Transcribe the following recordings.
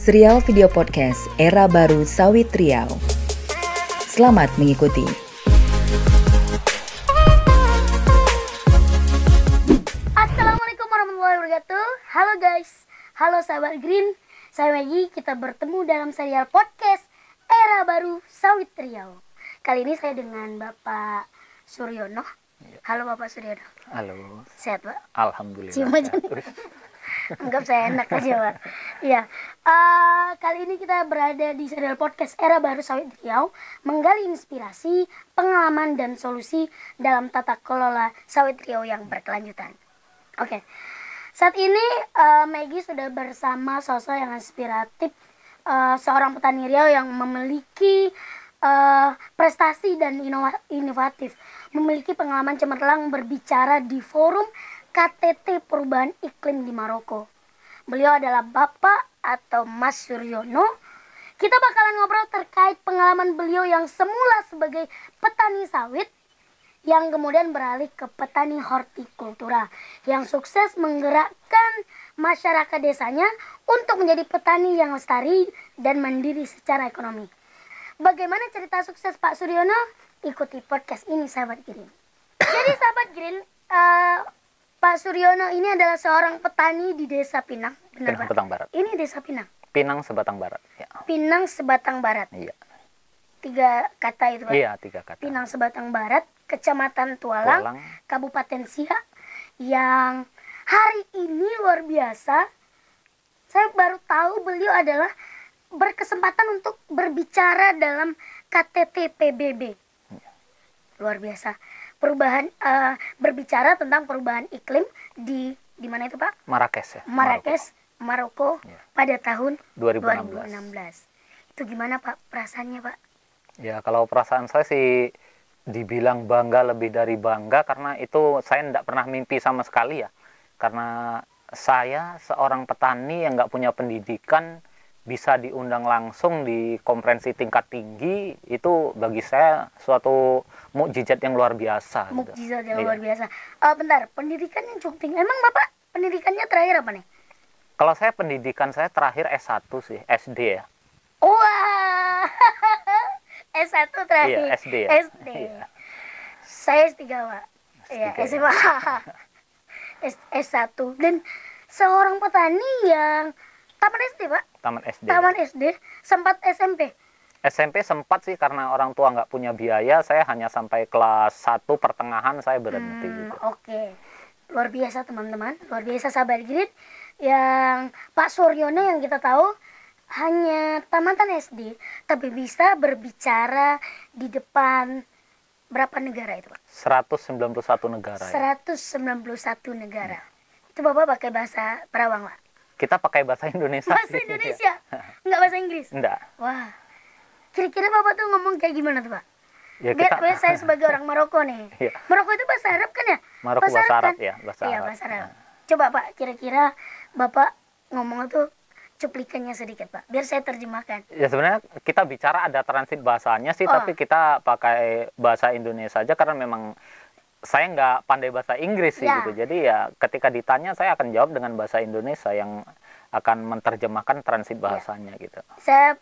Serial video podcast Era Baru Sawit Riau. Selamat mengikuti. Assalamualaikum warahmatullahi wabarakatuh. Halo guys, halo sahabat Green. Saya Maggie, kita bertemu dalam serial podcast Era Baru Sawit Riau. Kali ini saya dengan Bapak Suryono. Halo Bapak Suryono. Halo. Sehat Pak? Alhamdulillah. Cium aja. Anggap saya enak aja Pak. Iya. Kali ini kita berada di serial podcast Era Baru Sawit Riau, menggali inspirasi, pengalaman dan solusi dalam tata kelola sawit Riau yang berkelanjutan. Oke. Saat ini Maggie sudah bersama sosok yang inspiratif, seorang petani Riau yang memiliki prestasi dan inovatif, memiliki pengalaman cemerlang berbicara di forum KTT Perubahan Iklim di Maroko. Beliau adalah Bapak atau Mas Suryono. Kita bakalan ngobrol terkait pengalaman beliau yang semula sebagai petani sawit, yang kemudian beralih ke petani hortikultura, yang sukses menggerakkan masyarakat desanya untuk menjadi petani yang lestari dan mandiri secara ekonomi. Bagaimana cerita sukses Pak Suryono? Ikuti podcast ini sahabat Green. Jadi sahabat Green, Pak Suryono ini adalah seorang petani di Desa Pinang, benar Pak? Sebatang Barat. Ini Desa Pinang. Pinang Sebatang Barat. Ya. Pinang Sebatang Barat. Iya. 3 kata itu Pak. Iya, 3 kata. Pinang Sebatang Barat, Kecamatan Tualang, Kabupaten Siak, yang hari ini luar biasa. Saya baru tahu beliau adalah berkesempatan untuk berbicara dalam KTT PBB. Luar biasa. Berbicara tentang perubahan iklim di mana itu Pak? Marrakesh ya. Marrakesh, Maroko Ya. pada tahun 2016. Itu gimana Pak perasaannya Pak? Ya, kalau perasaan saya sih dibilang bangga lebih dari bangga, karena itu saya tidak pernah mimpi sama sekali ya. Karena saya seorang petani yang nggak punya pendidikan bisa diundang langsung di konferensi tingkat tinggi, itu bagi saya suatu mukjizat yang luar biasa. Mukjizat yang Iya. luar biasa. Bentar, pendidikan yang cukup tinggi. Emang Bapak pendidikannya terakhir apa nih? Kalau saya pendidikan saya terakhir S1 sih, SD ya. Wah, S1 terakhir. Iya, SD ya. SD. Iya. Saya S3 Pak. Iya, S3, SMA. S1. Dan seorang petani yang taman SD Pak? Taman SD. Taman SD, sempat SMP? SMP sempat sih, karena orang tua nggak punya biaya, saya hanya sampai kelas 1 pertengahan saya berhenti gitu. Oke. Luar biasa teman-teman, luar biasa sahabat Grid, yang Pak Suryono yang kita tahu hanya tamatan SD, tapi bisa berbicara di depan berapa negara itu Pak? 191 negara ya. 191 negara. Itu Bapak pakai bahasa Perawang Pak? Kita pakai bahasa Indonesia. Bahasa sih. Indonesia? Nggak bahasa Inggris? Enggak. Wah, kira-kira Bapak tuh ngomong kayak gimana tuh Pak? Ya, Biar kita saya sebagai orang Maroko nih. Iya. Maroko itu bahasa Arab kan ya? Maroko bahasa Arab kan? ya, bahasa Iya, Arab. bahasa Arab. Coba Pak, kira-kira Bapak ngomong tuh cuplikannya sedikit Pak, biar saya terjemahkan. Ya, sebenarnya kita bicara ada transit bahasanya sih, tapi kita pakai bahasa Indonesia saja karena memang saya nggak pandai bahasa Inggris sih Ya. gitu. Jadi ya ketika ditanya saya akan jawab dengan bahasa Indonesia yang akan menerjemahkan transit bahasanya gitu. Saya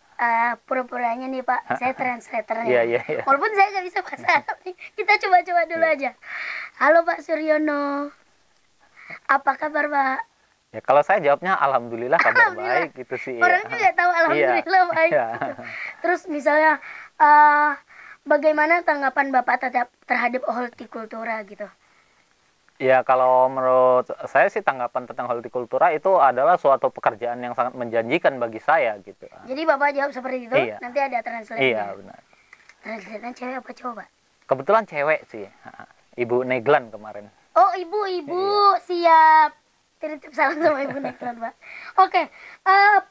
pura-puranya nih Pak, saya translatornya. Iya. Walaupun saya nggak bisa bahasa Arab nih, kita coba-coba dulu aja. Halo Pak Suryono, apa kabar Pak? Ya, kalau saya jawabnya alhamdulillah, kabar Alhamdulillah. baik gitu sih. Orang ya. juga tahu alhamdulillah Iya. baik. Iya. Gitu. Terus misalnya bagaimana tanggapan Bapak terhadap hortikultura gitu? Ya, kalau menurut saya sih tanggapan tentang hortikultura itu adalah suatu pekerjaan yang sangat menjanjikan bagi saya gitu. Jadi Bapak jawab seperti itu, Iya. nanti ada translate. Iya, benar. Translate cewek apa cowok Pak? Kebetulan cewek sih. Ibu Neglan kemarin. Oh ibu-ibu, siap. Titip salam sama Ibu Neklan Pak. Oke,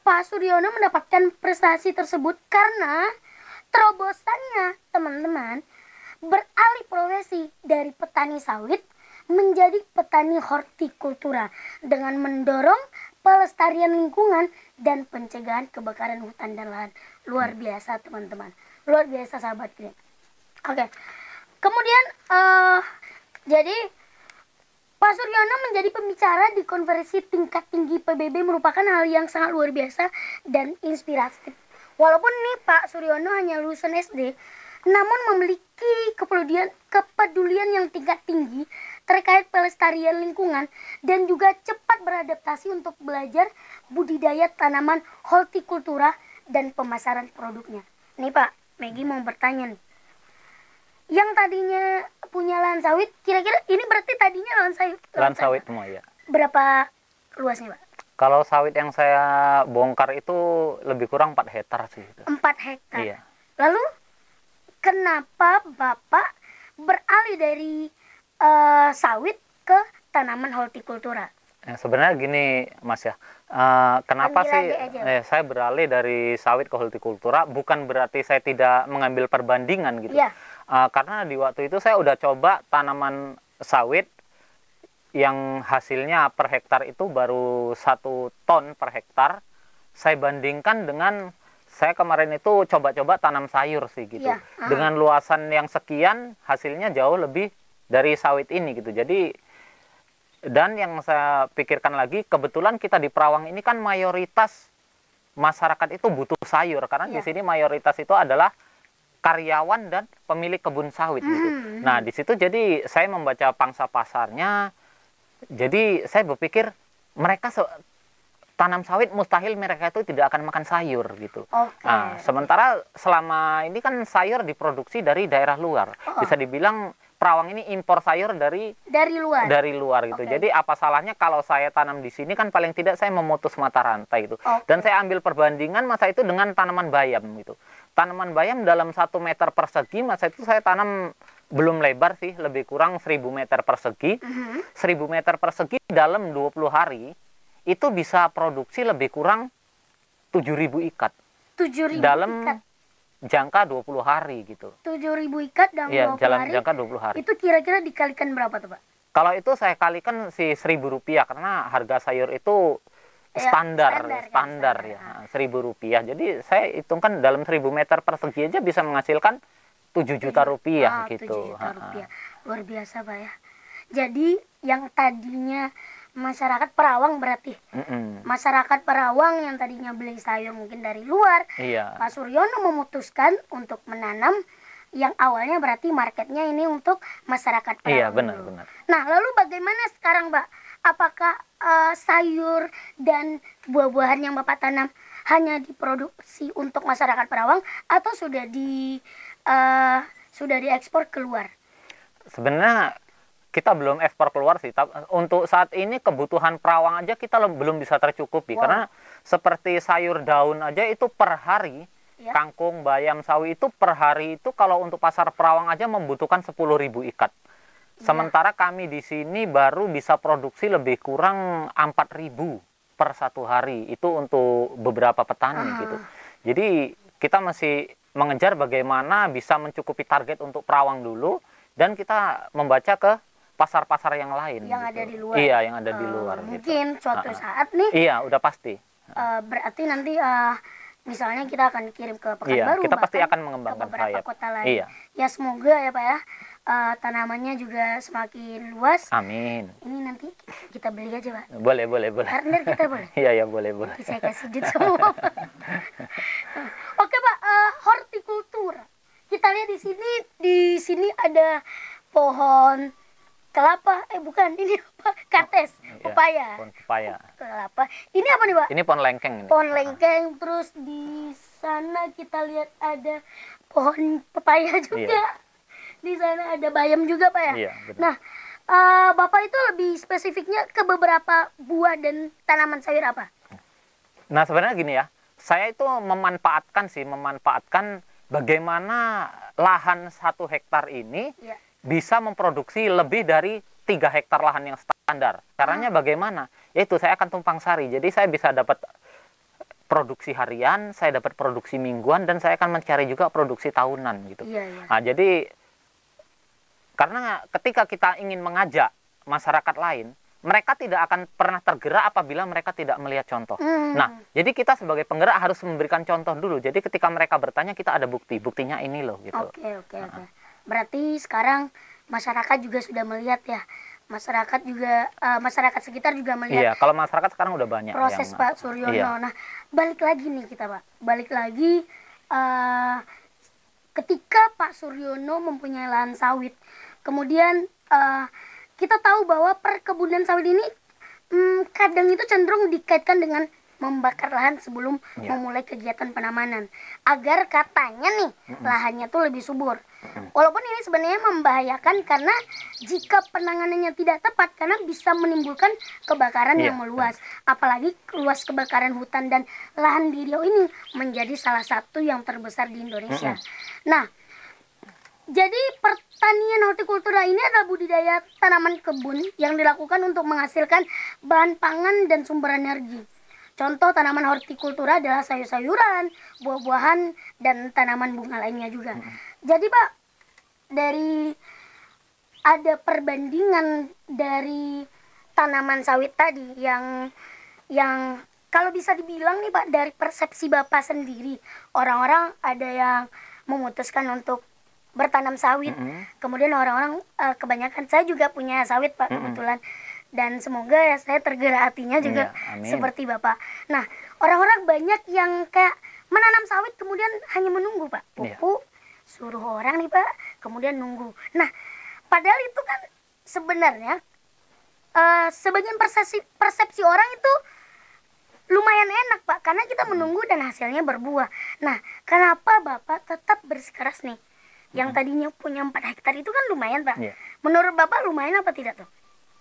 Pak Suryono mendapatkan prestasi tersebut karena terobosannya teman-teman beralih profesi dari petani sawit menjadi petani hortikultura dengan mendorong pelestarian lingkungan dan pencegahan kebakaran hutan dan lahan. Luar biasa teman-teman, luar biasa sahabat Green. Oke, kemudian jadi Pak Suryono menjadi pembicara di konferensi tingkat tinggi PBB merupakan hal yang sangat luar biasa dan inspiratif. Walaupun nih Pak Suryono hanya lulusan SD, namun memiliki kepedulian yang tingkat tinggi terkait pelestarian lingkungan dan juga cepat beradaptasi untuk belajar budidaya tanaman hortikultura dan pemasaran produknya. Nih Pak, Megi mau bertanya nih. Yang tadinya punya lahan sawit, kira-kira ini berarti tadinya Lahan sawit semua ya. Berapa luasnya Pak? Kalau sawit yang saya bongkar itu lebih kurang 4 hektar sih. 4 hektar. Iya. Lalu kenapa Bapak beralih dari sawit ke tanaman hortikultura? Sebenarnya gini Mas ya, kenapa Panggil sih aja aja. saya beralih dari sawit ke hortikultura? Bukan berarti saya tidak mengambil perbandingan gitu. Iya. Karena di waktu itu saya udah coba tanaman sawit yang hasilnya per hektar itu baru 1 ton per hektar. Saya bandingkan dengan saya kemarin itu coba-coba tanam sayur sih gitu. Iya. Dengan luasan yang sekian hasilnya jauh lebih dari sawit ini gitu. Jadi dan yang saya pikirkan lagi, kebetulan kita di Perawang ini kan mayoritas masyarakat itu butuh sayur karena di Iya. sini mayoritas itu adalah karyawan dan pemilik kebun sawit gitu. Nah, di situ jadi saya membaca pangsa pasarnya. Jadi saya berpikir mereka tanam sawit mustahil mereka itu tidak akan makan sayur gitu. Oke. Nah, sementara selama ini kan sayur diproduksi dari daerah luar. Bisa dibilang Perawang ini impor sayur dari luar. gitu. Oke. Jadi apa salahnya kalau saya tanam di sini kan paling tidak saya memutus mata rantai itu. Oke. Dan saya ambil perbandingan masa itu dengan tanaman bayam gitu. Tanaman bayam dalam 1 meter persegi masa itu saya tanam belum lebar sih, lebih kurang 1000 meter persegi. 1000 meter persegi dalam 20 hari itu bisa produksi lebih kurang 7.000 ikat 7.000 dalam ikat. jangka 20 hari gitu. 7.000 ikat dalam Iya, 20 dalam hari. jangka 20 hari. Itu kira-kira dikalikan berapa tuh Pak? Kalau itu saya kalikan si Rp1.000 karena harga sayur itu Ya, standar ya, Rp1.000. Jadi saya hitungkan dalam 1000 meter persegi aja bisa menghasilkan 7 juta rupiah gitu. 7 juta rupiah. Luar biasa Pak ya. Jadi yang tadinya masyarakat Perawang berarti masyarakat Perawang yang tadinya beli sayur mungkin dari luar, Iya. Pak Suryono memutuskan untuk menanam yang awalnya berarti marketnya ini untuk masyarakat Perawang. Iya, dulu. benar. Nah, lalu bagaimana sekarang, Pak? Apakah sayur dan buah-buahan yang Bapak tanam hanya diproduksi untuk masyarakat Perawang atau sudah diekspor keluar? Sebenarnya kita belum ekspor keluar sih. Untuk saat ini kebutuhan Perawang aja kita belum bisa tercukupi. Wow. Karena seperti sayur daun aja itu per hari, Ya. kangkung, bayam, sawi itu per hari itu kalau untuk pasar Perawang aja membutuhkan 10.000 ikat. Sementara kami di sini baru bisa produksi lebih kurang 4.000 per 1 hari. Itu untuk beberapa petani gitu. Jadi kita masih mengejar bagaimana bisa mencukupi target untuk Perawang dulu. Dan kita membaca ke pasar-pasar yang lain. Yang gitu. ada di luar. Iya, yang ada di luar. Mungkin gitu. suatu saat nih, Iya, udah pasti. berarti nanti misalnya kita akan kirim ke Pekanbaru. Iya, kita pasti bahkan akan mengembangkan ke beberapa sayap. kota lain. Iya. Ya semoga ya Pak ya, tanamannya juga semakin luas. Amin. Ini nanti kita beli aja Pak. Boleh. Partner kita boleh. Iya, boleh. Nanti saya kasih duit semua. Oke Pak, hortikultura. Kita lihat di sini ada pohon kelapa, bukan, ini apa? Kates, Iya, pepaya. pohon pepaya. Kelapa. Ini apa nih Pak? Ini pohon lengkeng ini. Pohon lengkeng, terus di sana kita lihat ada pohon pepaya juga. Iya. Di sana ada bayam juga Pak ya. Iya, benar. Nah, Bapak itu lebih spesifiknya ke beberapa buah dan tanaman sayur apa? Nah, sebenarnya gini ya. Saya itu memanfaatkan bagaimana lahan 1 hektar ini Ya. bisa memproduksi lebih dari 3 hektar lahan yang standar. Caranya bagaimana? Yaitu saya akan tumpang sari. Jadi saya bisa dapat produksi harian, saya dapat produksi mingguan, dan saya akan mencari juga produksi tahunan gitu. Iya. Nah, jadi karena ketika kita ingin mengajak masyarakat lain, mereka tidak akan pernah tergerak apabila mereka tidak melihat contoh. Nah, jadi kita sebagai penggerak harus memberikan contoh dulu. Jadi ketika mereka bertanya, kita ada buktinya ini loh gitu. Oke. Berarti sekarang masyarakat juga sudah melihat ya masyarakat juga masyarakat sekitar juga Iya, melihat kalau masyarakat sekarang udah banyak proses yang Pak Suryono. iya. Nah, balik lagi nih kita Pak, balik lagi eh, ketika Pak Suryono mempunyai lahan sawit, kemudian kita tahu bahwa perkebunan sawit ini kadang itu cenderung dikaitkan dengan membakar lahan sebelum Iya. memulai kegiatan penanaman, agar katanya nih lahannya tuh lebih subur. Walaupun ini sebenarnya membahayakan karena jika penanganannya tidak tepat, karena bisa menimbulkan kebakaran yang Iya, meluas. Apalagi luas kebakaran hutan dan lahan di Riau ini menjadi salah satu yang terbesar di Indonesia. Nah, jadi pertanian hortikultura ini adalah budidaya tanaman kebun yang dilakukan untuk menghasilkan bahan pangan dan sumber energi. Contoh tanaman hortikultura adalah sayur-sayuran, buah-buahan, dan tanaman bunga lainnya juga. Jadi Pak, dari ada perbandingan dari tanaman sawit tadi yang kalau bisa dibilang nih Pak, dari persepsi Bapak sendiri, orang-orang ada yang memutuskan untuk bertanam sawit. Kemudian orang-orang kebanyakan, saya juga punya sawit Pak kebetulan. Dan semoga ya saya tergerak hatinya juga seperti Bapak. Nah, orang-orang banyak yang kayak menanam sawit kemudian hanya menunggu Pak. Pupuk, suruh orang nih Pak, kemudian nunggu. Nah, padahal itu kan sebenarnya sebagian persepsi orang itu lumayan enak Pak, karena kita menunggu dan hasilnya berbuah. Nah, kenapa Bapak tetap bersikeras nih? Yang tadinya punya 4 hektar itu kan lumayan Pak. Menurut Bapak lumayan apa tidak tuh?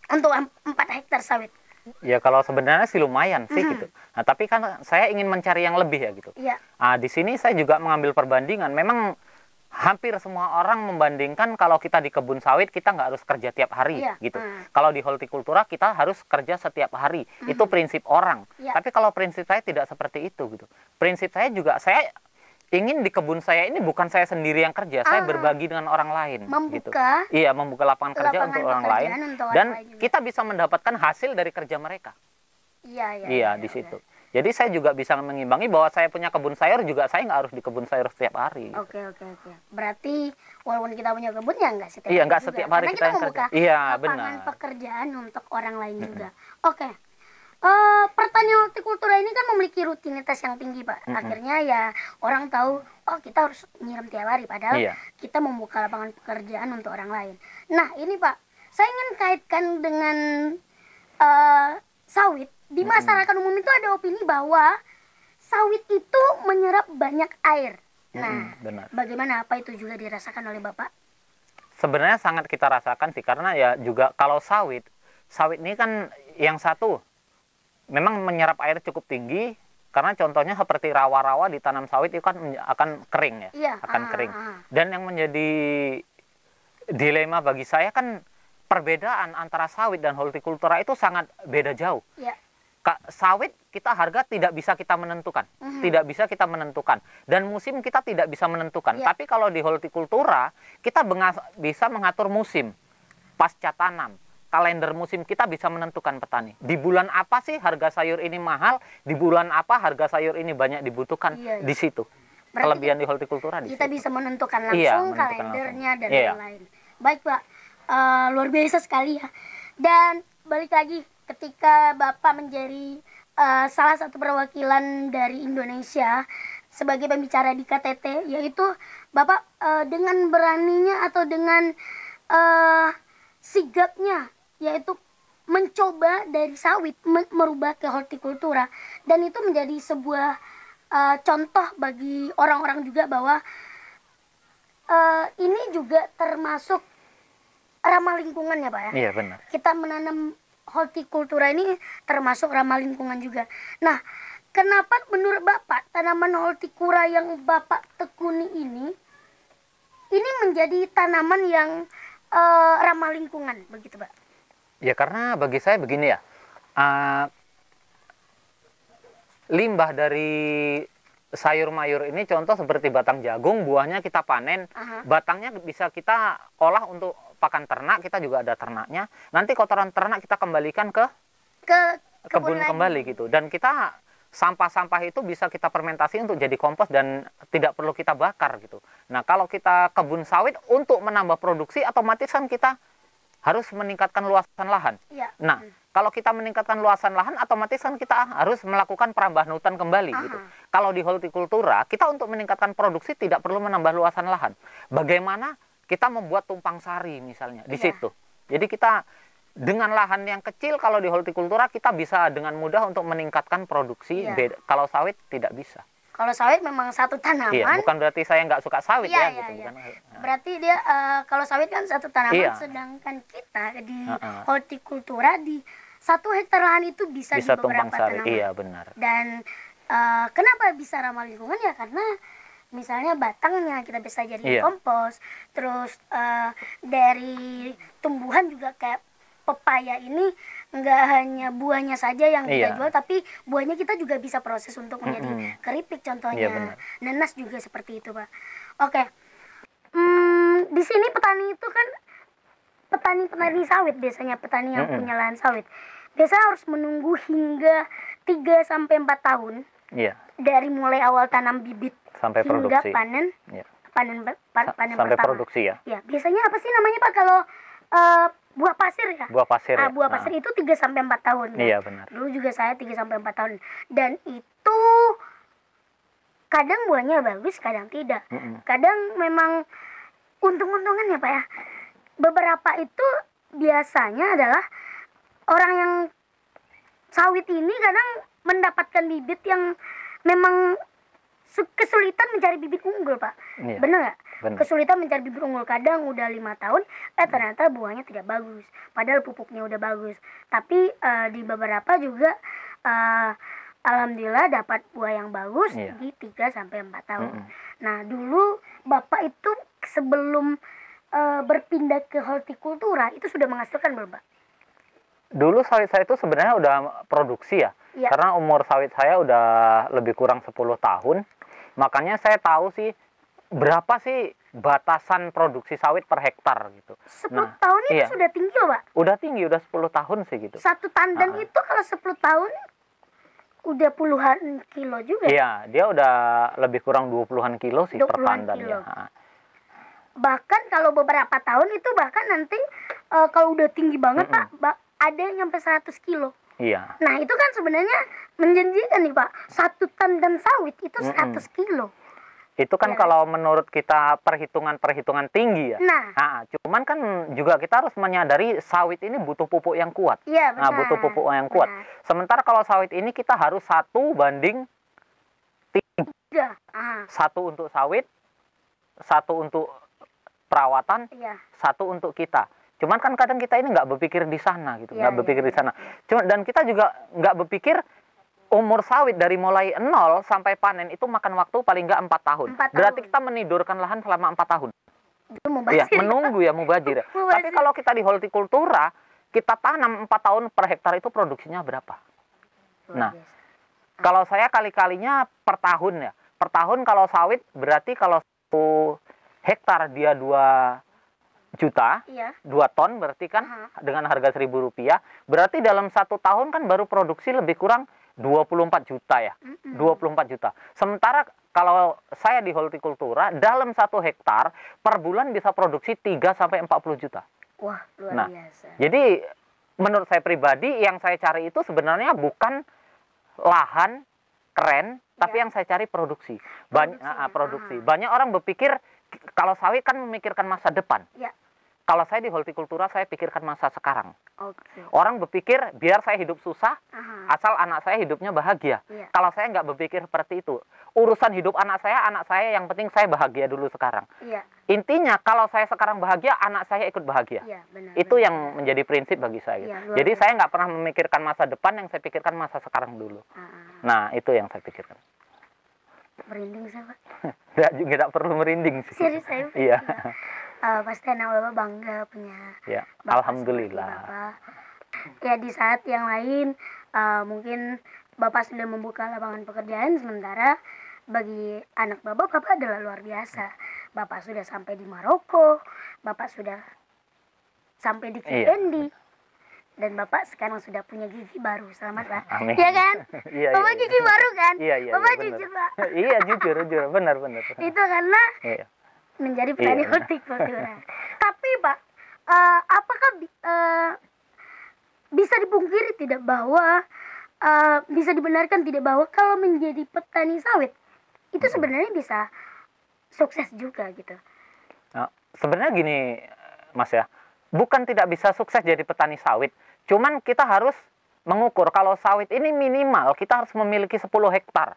Untuk 4 hektar sawit. Ya kalau sebenarnya sih lumayan sih gitu. Nah, tapi kan saya ingin mencari yang lebih ya gitu. Iya. Nah, di sini saya juga mengambil perbandingan. Memang hampir semua orang membandingkan kalau kita di kebun sawit kita nggak harus kerja tiap hari gitu. Kalau di hortikultura kita harus kerja setiap hari. Itu prinsip orang. Tapi kalau prinsip saya tidak seperti itu gitu. Prinsip saya juga, saya ingin di kebun saya ini bukan saya sendiri yang kerja, saya berbagi dengan orang lain. Membuka, gitu. Iya, membuka lapangan kerja untuk orang lain, dan kita bisa mendapatkan hasil dari kerja mereka. Iya, di situ. Jadi saya juga bisa mengimbangi bahwa saya punya kebun sayur juga, saya nggak harus di kebun sayur setiap hari. Oke. Berarti walaupun kita punya kebun ya nggak setiap hari. Iya, nggak setiap hari kita yang membuka kerja. lapangan pekerjaan untuk orang lain juga. Oke. Pertanian hortikultura ini kan memiliki rutinitas yang tinggi Pak. Akhirnya ya orang tahu, oh kita harus nyiram tiap hari, padahal kita membuka lapangan pekerjaan untuk orang lain. Nah ini Pak, saya ingin kaitkan dengan sawit. Di masyarakat umum itu ada opini bahwa sawit itu menyerap banyak air. Nah, benar. Bagaimana, apa itu juga dirasakan oleh Bapak? Sebenarnya sangat kita rasakan sih, karena ya juga kalau sawit ini kan yang satu memang menyerap air cukup tinggi, karena contohnya seperti rawa-rawa di tanam sawit itu kan akan kering ya, akan kering. Dan yang menjadi dilema bagi saya kan perbedaan antara sawit dan hortikultura itu sangat beda jauh. Sawit kita harga tidak bisa kita menentukan, dan musim kita tidak bisa menentukan. Tapi kalau di hortikultura kita bisa mengatur musim pasca tanam. Kalender musim kita bisa menentukan petani. Di bulan apa sih harga sayur ini mahal, di bulan apa harga sayur ini banyak dibutuhkan. Di situ. Berarti kelebihan di hortikultura di kita situ. Bisa menentukan langsung kalendernya dan lain-lain. Baik Pak, luar biasa sekali ya. Dan balik lagi, ketika Bapak menjadi salah satu perwakilan dari Indonesia sebagai pembicara di KTT, yaitu Bapak dengan beraninya atau dengan sigapnya, yaitu mencoba dari sawit merubah ke hortikultura, dan itu menjadi sebuah contoh bagi orang-orang juga bahwa ini juga termasuk ramah lingkungan ya Pak ya. Iya benar. Kita menanam hortikultura ini termasuk ramah lingkungan juga. Nah, kenapa menurut Bapak tanaman hortikultura yang Bapak tekuni ini menjadi tanaman yang ramah lingkungan begitu Pak? Ya karena bagi saya begini ya, limbah dari sayur mayur ini contoh seperti batang jagung, buahnya kita panen, batangnya bisa kita olah untuk pakan ternak, kita juga ada ternaknya. Nanti kotoran ternak kita kembalikan ke kebun kembali gitu. Dan kita sampah-sampah itu bisa kita fermentasi untuk jadi kompos dan tidak perlu kita bakar gitu. Nah kalau kita kebun sawit untuk menambah produksi, otomatis kan kita harus meningkatkan luasan lahan. Iya. Nah, kalau kita meningkatkan luasan lahan, otomatis kan kita harus melakukan perambahan hutan kembali gitu. Kalau di hortikultura, kita untuk meningkatkan produksi tidak perlu menambah luasan lahan. Bagaimana kita membuat tumpang sari misalnya di situ. Jadi kita dengan lahan yang kecil, kalau di hortikultura kita bisa dengan mudah untuk meningkatkan produksi. Kalau sawit tidak bisa. Kalau sawit memang satu tanaman. Iya, bukan berarti saya nggak suka sawit Iya, gitu. iya. Bukan. Berarti dia kalau sawit kan satu tanaman, sedangkan kita di hortikultura di 1 hektar lahan itu bisa di beberapa tumpang sari. tanaman. Iya, benar. Dan kenapa bisa ramah lingkungan ya? Karena misalnya batangnya kita bisa jadi kompos, terus dari tumbuhan juga kayak pepaya ini nggak hanya buahnya saja yang kita jual, tapi buahnya kita juga bisa proses untuk menjadi keripik contohnya. Nanas juga seperti itu, Pak. Oke. Di sini petani itu kan petani sawit, biasanya petani yang punya lahan sawit. Biasanya harus menunggu hingga 3 sampai 4 tahun. Dari mulai awal tanam bibit sampai hingga produksi. panen Sampai pertama. produksi ya. Ya, biasanya apa sih namanya, Pak, kalau buah pasir ya? Buah pasir. Buah pasir itu 3 sampai 4 tahun. Kan? Iya, benar. Dulu juga saya 3 sampai 4 tahun. Dan itu kadang buahnya bagus, kadang tidak. Kadang memang untung-untungan ya, Pak ya. Beberapa itu biasanya adalah orang yang sawit ini kadang mendapatkan bibit yang memang kesulitan mencari bibit unggul, Pak. Benar nggak? Kesulitan mencari bibit unggul, kadang udah 5 tahun, ternyata buahnya tidak bagus. Padahal pupuknya udah bagus. Tapi di beberapa juga alhamdulillah dapat buah yang bagus di 3 sampai 4 tahun. Nah, dulu Bapak itu sebelum berpindah ke hortikultura itu sudah menghasilkan belum, Pak? Dulu sawit saya itu sebenarnya udah produksi ya. Karena umur sawit saya udah lebih kurang 10 tahun. Makanya saya tahu sih berapa sih batasan produksi sawit per hektar gitu. 10 tahun itu sudah tinggi loh, Pak. Udah tinggi, udah 10 tahun sih gitu. Satu tandan itu kalau 10 tahun udah puluhan kilo juga. Iya, dia udah lebih kurang 20-an kilo sih per tandan ya. Bahkan kalau beberapa tahun itu bahkan nanti kalau udah tinggi banget, Pak, ada yang sampai 100 kilo. Iya. Nah, itu kan sebenarnya menjanjikan nih, Pak. 1 tandan sawit itu 100 kilo. Itu kan kalau menurut kita perhitungan tinggi ya. Nah, cuman kan juga kita harus menyadari sawit ini butuh pupuk yang kuat. Iya, benar. Nah, butuh pupuk yang kuat. Sementara kalau sawit ini kita harus 1:3. 1 untuk sawit, 1 untuk perawatan, 1 untuk kita. Cuman kan kadang kita ini nggak berpikir di sana gitu, nggak berpikir di sana. Dan kita juga nggak berpikir umur sawit dari mulai 0 sampai panen itu makan waktu paling nggak 4 tahun. Berarti kita menidurkan lahan selama 4 tahun. Menunggu ya, mubazir. Tapi kalau kita di hortikultura, kita tanam 4 tahun per hektar itu produksinya berapa? Nah, kalau saya kali-kalinya per tahun ya. Per tahun kalau sawit berarti kalau 1 hektar dia 2 juta, 2 ton berarti kan dengan harga Rp1.000, berarti dalam 1 tahun kan baru produksi lebih kurang 24 juta ya, 24 juta. Sementara kalau saya di hortikultura dalam 1 hektar per bulan bisa produksi 3 sampai 40 juta. Wah, luar biasa. Jadi menurut saya pribadi yang saya cari itu sebenarnya bukan lahan keren, tapi yang saya cari produksi. Produksi. Banyak orang berpikir kalau sawit kan memikirkan masa depan. Kalau saya di hortikultura, saya pikirkan masa sekarang. Orang berpikir, biar saya hidup susah, asal anak saya hidupnya bahagia. Kalau saya nggak berpikir seperti itu. Urusan hidup anak saya yang penting saya bahagia dulu sekarang. Intinya, kalau saya sekarang bahagia, anak saya ikut bahagia. Itu yang menjadi prinsip bagi saya. Jadi saya nggak pernah memikirkan masa depan, yang saya pikirkan masa sekarang dulu. Nah, itu yang saya pikirkan. Merinding saya, Pak. Nggak perlu merinding sih. Serius saya. Iya. Pasti anak Bapak bangga punya Bapak. Alhamdulillah. Bapak. Ya, di saat yang lain mungkin Bapak sudah membuka lapangan pekerjaan, sementara bagi anak Bapak adalah luar biasa. Bapak sudah sampai di Maroko, Bapak sudah sampai di Kikendi. Dan Bapak sekarang sudah punya gigi baru. Selamat, Pak. Amin. Iya kan? Bapak iya. gigi baru kan? Iya, Bapak bener. jujur, Pak. Iya, jujur. Benar. Itu karena menjadi petani hortikultura. Tapi, Pak, apakah bisa dipungkiri tidak bahwa bisa dibenarkan tidak bahwa kalau menjadi petani sawit itu sebenarnya bisa sukses juga gitu? Nah, sebenarnya gini, Mas ya, bukan tidak bisa sukses jadi petani sawit, cuman kita harus mengukur kalau sawit ini minimal kita harus memiliki 10 hektar.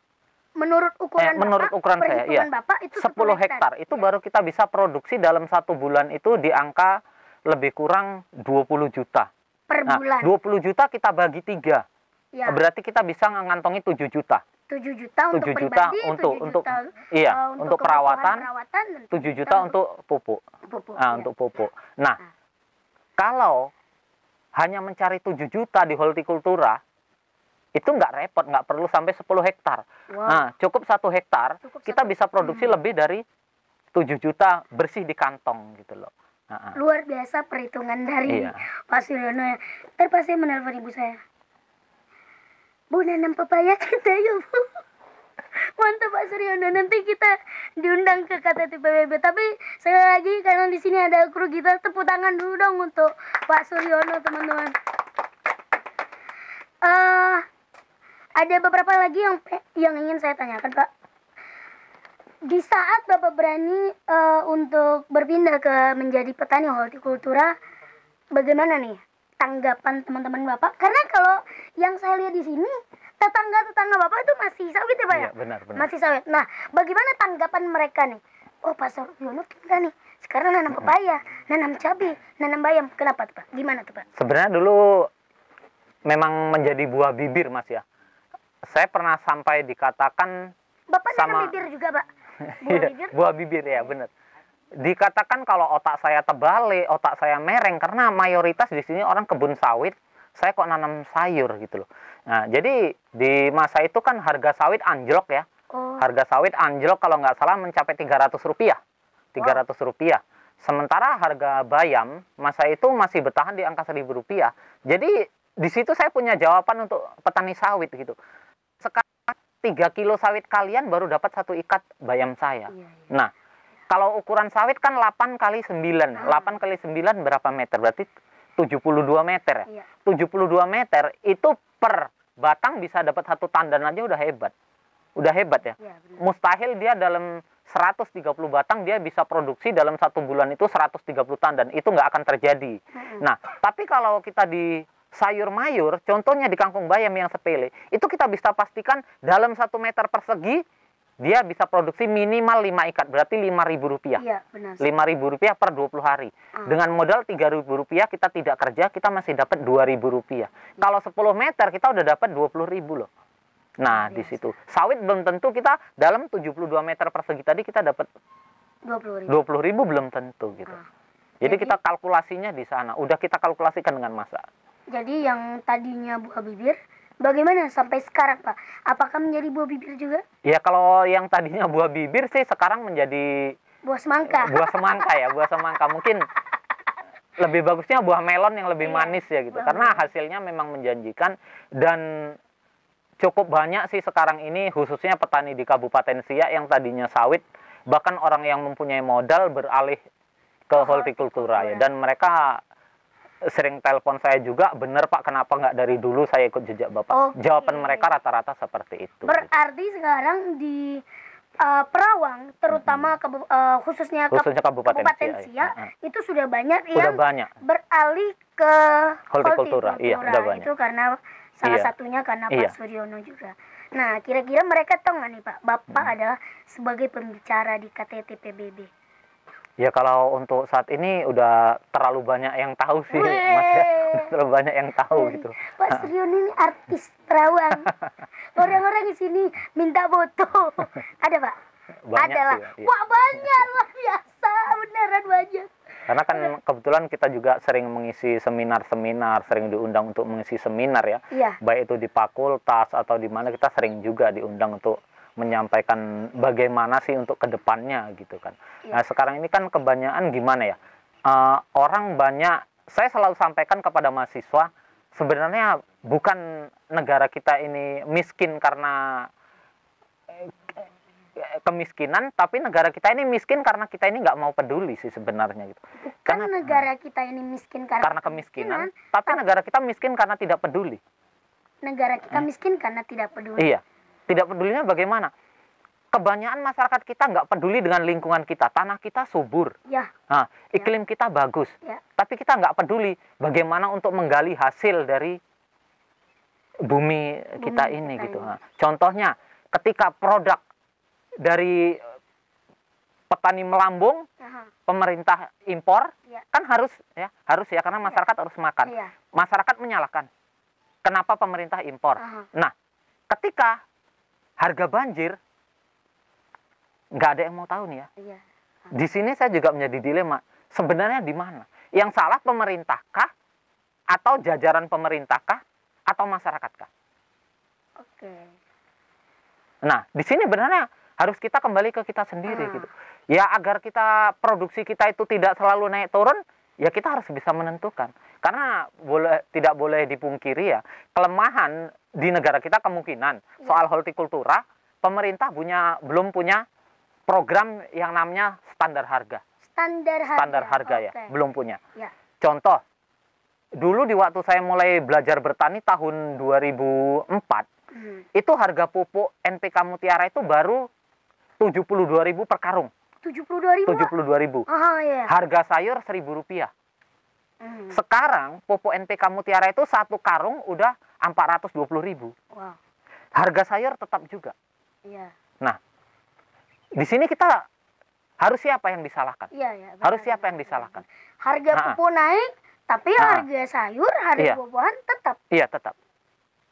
Menurut ukuran menurut ukuran saya, iya. Bapak itu 10 hektar itu baru kita bisa produksi dalam 1 bulan itu di angka lebih kurang 20 juta. Per bulan. 20 juta kita bagi 3. Ya. Berarti kita bisa ngantongi 7 juta. 7 juta untuk 7 juta pribadi, untuk 7 juta untuk perawatan, dan 7 juta untuk pupuk. Ya. Untuk pupuk. Nah, kalau hanya mencari 7 juta di hortikultura, itu nggak repot, nggak perlu sampai 10 hektar. Wow. Nah, cukup 1 hektar, kita bisa produksi lebih dari 7 juta bersih di kantong gitu loh. Luar biasa perhitungan dari Pak Suryono. Ntar pasti menelpon ibu saya. Bu, nanam pepaya kita yuk, Bu. Mantap Pak Suryono, nanti kita diundang ke KTT PBB. Tapi sekali lagi karena di sini ada kru kita, tepuk tangan dulu dong untuk Pak Suryono, teman-teman. Ada beberapa lagi yang ingin saya tanyakan, Pak. Di saat Bapak berani untuk berpindah ke menjadi petani hortikultura, bagaimana nih tanggapan teman-teman Bapak? Karena kalau yang saya lihat di sini, tetangga-tetangga Bapak itu masih sawit ya Pak ya? Iya, benar. Masih sawit. Nah, bagaimana tanggapan mereka nih? Oh, Pak Suryono pindah nih. Sekarang nanam pepaya, nanam cabai, nanam bayam. Kenapa tuh Pak? Gimana tuh Pak? Sebenarnya dulu memang menjadi buah bibir, Mas ya. Saya pernah sampai dikatakan Bapak sama nanam bibir juga, Pak? Buah bibir? Buah bibir ya, benar. Dikatakan kalau otak saya terbalik, otak saya mereng karena mayoritas di sini orang kebun sawit, saya kok nanam sayur gitu loh. Nah, jadi di masa itu kan harga sawit anjlok ya. Harga sawit anjlok kalau nggak salah mencapai 300 rupiah. 300 rupiah. Sementara harga bayam masa itu masih bertahan di angka 1.000 rupiah. Jadi di situ saya punya jawaban untuk petani sawit gitu. Sekarang 3 kilo sawit kalian baru dapat 1 ikat bayam saya. Nah, kalau ukuran sawit kan 8 kali 9. 8 kali 9 berapa meter? Berarti 72 meter ya. 72 meter itu per batang bisa dapat 1 tandan aja udah hebat. Udah hebat ya. Mustahil dia dalam 130 batang dia bisa produksi dalam 1 bulan itu 130 tandan. Itu nggak akan terjadi. Nah, tapi kalau kita di sayur mayur, contohnya di kangkung bayam yang sepele, itu kita bisa pastikan dalam 1 meter persegi dia bisa produksi minimal 5 ikat, berarti 5.000 rupiah. Iya, benar. 5.000 rupiah per 20 hari. Dengan modal 3.000 rupiah kita tidak kerja, kita masih dapat 2.000 rupiah. Kalau 10 meter kita udah dapat 20.000 loh. Nah, di situ. Sawit belum tentu kita dalam 72 meter persegi tadi kita dapat 20.000 belum tentu gitu. Jadi kita kalkulasinya di sana. Udah kita kalkulasikan dengan masa. Jadi yang tadinya buah bibir, bagaimana sampai sekarang Pak? Apakah menjadi buah bibir juga? Ya kalau yang tadinya buah bibir sih sekarang menjadi buah semangka. Buah semangka ya, buah semangka. Mungkin lebih bagusnya buah melon yang lebih manis ya gitu. Karena hasilnya memang menjanjikan dan cukup banyak sih sekarang ini khususnya petani di Kabupaten Siak yang tadinya sawit, bahkan orang yang mempunyai modal beralih ke hortikultura ya. Dan mereka sering telepon saya juga, bener Pak, kenapa nggak dari dulu saya ikut jejak Bapak? Jawaban mereka rata-rata seperti itu. Berarti sekarang di Perawang, terutama khususnya Kabupaten Siak, itu sudah banyak yang beralih ke hortikultura. Iya, udah banyak. Itu karena salah satunya karena Pak Suryono juga. Nah, kira-kira mereka tahu nggak nih Pak, Bapak adalah sebagai pembicara di KTT PBB? Ya kalau untuk saat ini udah terlalu banyak yang tahu sih, Mas ya. Terlalu banyak yang tahu gitu. Pak Suryono ini artis Perawang. Orang-orang di sini minta foto. Ada Pak? Banyak Adalah. sih, ya. Wah banyak, luar biasa, beneran banyak. Karena kan kebetulan kita juga sering mengisi seminar-seminar, sering diundang untuk mengisi seminar ya. Baik itu di fakultas atau di mana kita sering juga diundang untuk menyampaikan bagaimana sih untuk kedepannya gitu kan. Nah sekarang ini kan kebanyakan gimana ya, orang banyak, saya selalu sampaikan kepada mahasiswa, sebenarnya bukan negara kita ini miskin karena kemiskinan, tapi negara kita ini miskin karena kita ini nggak mau peduli sih sebenarnya gitu. Bukan negara kita ini miskin Karena kemiskinan, tapi negara kita miskin karena tidak peduli. Negara kita miskin karena tidak peduli. Iya, tidak pedulinya bagaimana? Kebanyakan masyarakat kita nggak peduli dengan lingkungan kita. Tanah kita subur, Ya, nah, iklim kita bagus, ya, tapi kita nggak peduli bagaimana untuk menggali hasil dari bumi kita ini kita gitu. ini. Nah, contohnya, ketika produk dari petani melambung, aha, pemerintah impor, ya, kan harus ya karena masyarakat harus makan. iya, Masyarakat menyalahkan kenapa pemerintah impor. aha, Nah, ketika harga banjir, nggak ada yang mau tahu nih ya. iya, Di sini saya juga menjadi dilema. Sebenarnya di mana? Yang salah pemerintahkah? Atau jajaran pemerintahkah? Atau masyarakatKah? oke, Nah, di sini benar harus kita kembali ke kita sendiri gitu. Ya, agar kita produksi kita itu tidak selalu naik turun, ya kita harus bisa menentukan. Karena tidak boleh dipungkiri ya, kelemahan di negara kita kemungkinan soal hortikultura, pemerintah belum punya program yang namanya standar harga. Standar harga ya, oke, belum punya. ya, Contoh, dulu di waktu saya mulai belajar bertani tahun 2004, itu harga pupuk NPK Mutiara itu baru 72.000 per karung. 72.000. 72.000. Aha, ya. Harga sayur Rp1.000. Sekarang pupuk NPK Mutiara itu satu karung udah 420.000. Wow, Harga sayur tetap juga. iya, Nah, di sini kita harus siapa yang disalahkan? iya, ya. Harus siapa yang disalahkan? Harga Nah, pupuk naik, tapi harga sayur, harga Iya. buah-buahan tetap. Iya, tetap.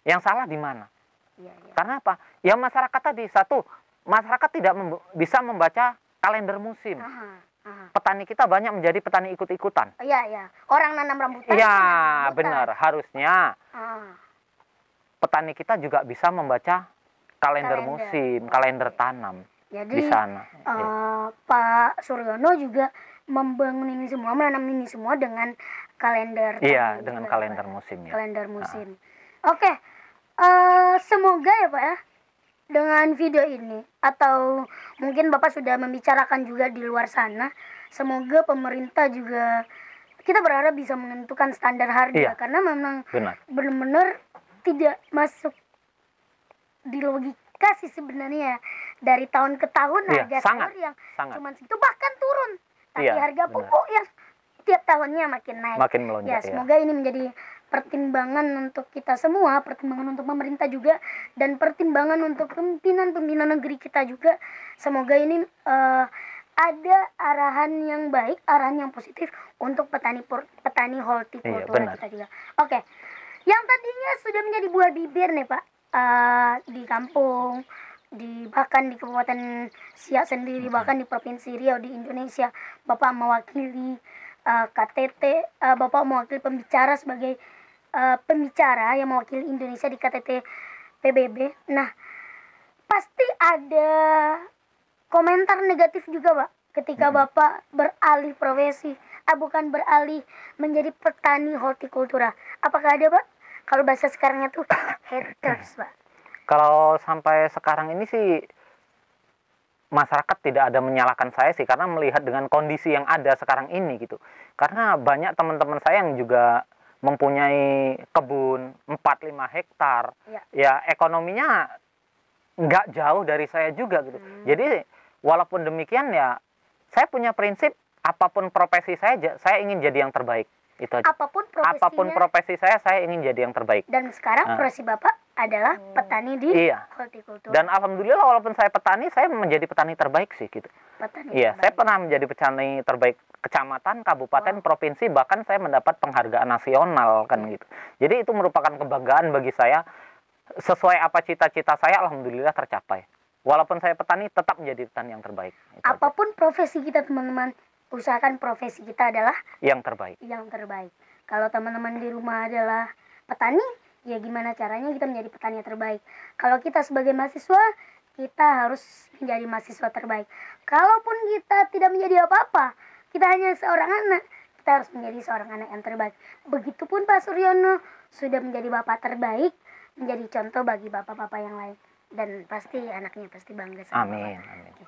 Yang salah di mana? Iya, iya. Karena apa? Ya masyarakat tadi, satu, masyarakat tidak bisa membaca kalender musim. Aha, aha. Petani kita banyak menjadi petani ikut-ikutan. Iya, iya. Orang nanam rambutan. Iya, nanam rambutan. benar. Harusnya Ah, petani kita juga bisa membaca kalender musim, kalender tanam jadi di sana. Iya. Pak Suryono juga membangun ini semua, menanam ini semua dengan kalender. Iya, tanam dengan juga, kalender Pak. musim ya. Kalender musim. Oke, semoga ya Pak ya, dengan video ini atau mungkin Bapak sudah membicarakan juga di luar sana, semoga pemerintah juga, kita berharap bisa menentukan standar harga. Iya. Karena memang Benar. benar-benar tidak masuk di logika sih sebenarnya ya. Dari tahun ke tahun Iya, harga sangat, sayur yang sangat. cuman segitu bahkan turun, tapi Iya, harga benar. pupuk yang tiap tahunnya makin naik. Makin melonjak, Ya, ya. semoga ini menjadi pertimbangan untuk kita semua, pertimbangan untuk pemerintah juga, dan pertimbangan untuk pimpinan-pimpinan negeri kita juga. Semoga ini ada arahan yang baik, arahan yang positif untuk petani hortikultura Iya, benar. kita juga. Oke, yang tadinya sudah menjadi buah bibir nih Pak, di kampung, bahkan di Kabupaten Siak sendiri, bahkan di Provinsi Riau di Indonesia, Bapak mewakili KTT, Bapak mewakili pembicara sebagai pembicara yang mewakili Indonesia di KTT PBB. Nah, pasti ada komentar negatif juga Pak ketika Bapak beralih profesi, bukan beralih menjadi petani hortikultura. Apakah ada Pak? Kalau bahasa sekarangnya tuh haters Pak. Kalau sampai sekarang ini sih masyarakat tidak ada menyalahkan saya sih, karena melihat dengan kondisi yang ada sekarang ini gitu. Karena banyak teman-teman saya yang juga mempunyai kebun 4-5 hektar. Ya ekonominya nggak jauh dari saya juga gitu. Jadi walaupun demikian ya saya punya prinsip, apapun profesi saya ingin jadi yang terbaik. Itu aja. Apapun profesi saya ingin jadi yang terbaik. Dan sekarang profesi Bapak adalah petani di hortikultura. Dan alhamdulillah walaupun saya petani, saya menjadi petani terbaik sih gitu. Iya, saya pernah menjadi petani terbaik kecamatan, kabupaten, provinsi, bahkan saya mendapat penghargaan nasional kan gitu. Jadi itu merupakan kebanggaan bagi saya. Sesuai apa cita-cita saya, alhamdulillah tercapai. Walaupun saya petani, tetap menjadi petani yang terbaik. Itu apapun profesi kita teman-teman, usahakan profesi kita adalah yang terbaik. Yang terbaik. Kalau teman-teman di rumah adalah petani, ya gimana caranya kita menjadi petani yang terbaik. Kalau kita sebagai mahasiswa, kita harus menjadi mahasiswa terbaik. Kalaupun kita tidak menjadi apa-apa, kita hanya seorang anak, kita harus menjadi seorang anak yang terbaik. Begitupun Pak Suryono sudah menjadi bapak terbaik, menjadi contoh bagi bapak-bapak yang lain. Dan pasti anaknya pasti bangga sama Amin, Bapak. amin. Oke.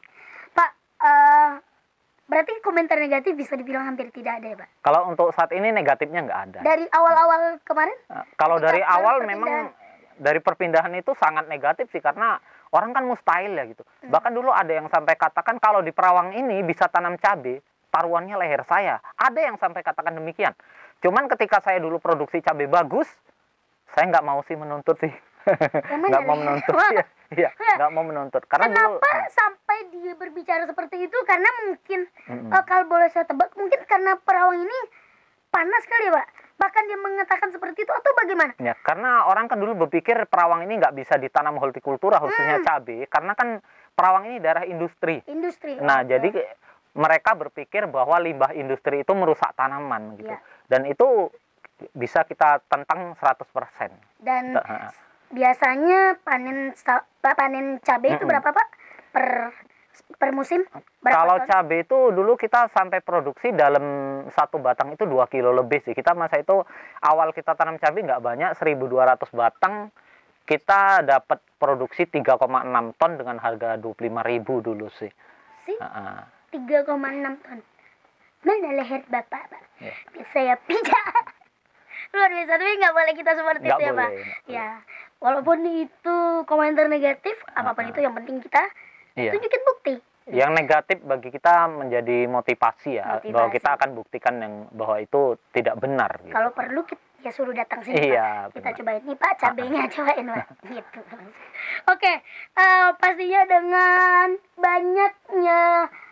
Pak, berarti komentar negatif bisa dibilang hampir tidak ada ya Pak? Kalau untuk saat ini negatifnya nggak ada. Dari awal-awal kemarin? Kalau ketika dari baru awal perpindahan. memang dari perpindahan itu sangat negatif sih, karena orang kan mustahil ya gitu. Bahkan dulu ada yang sampai katakan kalau di Perawang ini bisa tanam cabai, taruhannya leher saya. Ada yang sampai katakan demikian. Cuman ketika saya dulu produksi cabai bagus, saya nggak mau sih menuntut sih. Nggak mau menuntut. Iya, nggak mau menuntut. Karena Kenapa dulu sampai dia berbicara seperti itu? Karena mungkin kalau boleh saya tebak, mungkin karena Perawang ini panas kali ya Pak? Bahkan dia mengatakan seperti itu atau bagaimana? ya, karena orang kan dulu berpikir Perawang ini nggak bisa ditanam hortikultura khususnya cabai, karena kan Perawang ini daerah industri. Industri. Nah, oke. jadi mereka berpikir bahwa limbah industri itu merusak tanaman gitu. Iya. Dan itu bisa kita tentang 100%. Dan Ta- biasanya panen cabai itu berapa Pak? Per musim? Berapa Kalau ton? cabai itu dulu kita sampai produksi dalam satu batang itu 2 kilo lebih sih. Kita masa itu awal kita tanam cabai nggak banyak, 1.200 batang. Kita dapat produksi 3,6 ton dengan harga 25.000 dulu sih. Sih, Heeh. 3,6 ton. Mana leher Bapak Pak? Ya. Biar saya pijak. Luar biasa, tapi nggak boleh kita seperti Nggak itu ya Pak. boleh, nggak boleh. Ya, walaupun itu komentar negatif, apapun itu yang penting kita Iya. tunjukin bukti. Yang negatif bagi kita menjadi motivasi ya, Motivasi. bahwa kita akan buktikan bahwa itu tidak benar. Gitu. Kalau perlu kita ya suruh datang sini Iya, Pak. Kita benar. cobain nih Pak, cabenya cobain Pak. Gitu. Oke, pastinya dengan banyaknya